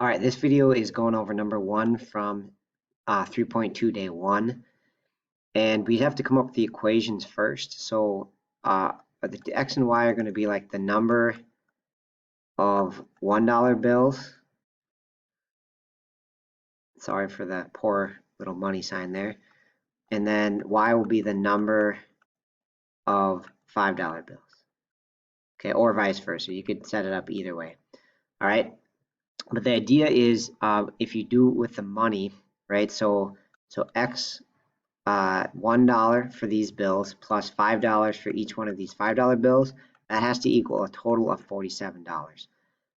All right, this video is going over number 1 from 3.2 day 1, and we have to come up with the equations first. So the x and y are going to be like the number of $1 bills. Sorry for that poor little money sign there. And then y will be the number of $5 bills. Okay, or vice versa. You could set it up either way. All right. But the idea is if you do it with the money, right? So x $1 for these bills plus $5 for each one of these $5 bills, that has to equal a total of $47,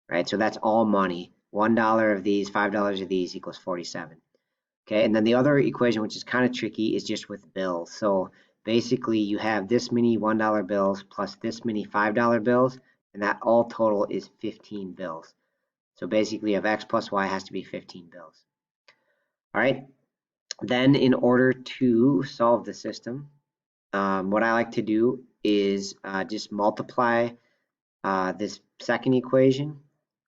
right? So that's all money. $1 of these, $5 of these equals 47. Okay, and then the other equation, which is kind of tricky, is just with bills. So basically you have this many $1 bills plus this many $5 bills, and that all total is 15 bills. So basically you have x plus y has to be 15 bills. All right. Then in order to solve the system, what I like to do is just multiply this second equation.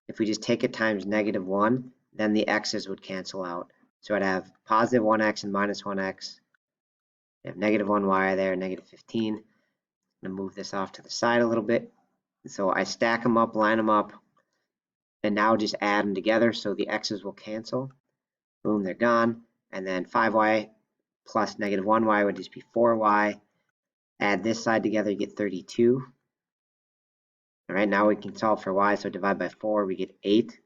If we just take it times -1, then the x's would cancel out. So I'd have positive 1x and minus 1x. You have -1y there, -15. I'm going to move this off to the side a little bit. So I stack them up, line them up, and now just add them together so the x's will cancel. Boom, they're gone. And then 5y plus -1y would just be 4y. Add this side together, you get 32. All right, now we can solve for y, so divide by 4, we get 8.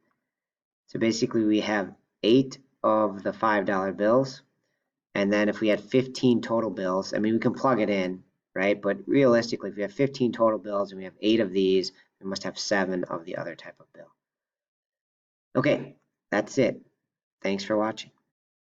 So basically we have 8 of the $5 bills. And then if we had 15 total bills, I mean, we can plug it in, right? But realistically, if we have 15 total bills and we have 8 of these, we must have 7 of the other type of bill. Okay, that's it. Thanks for watching.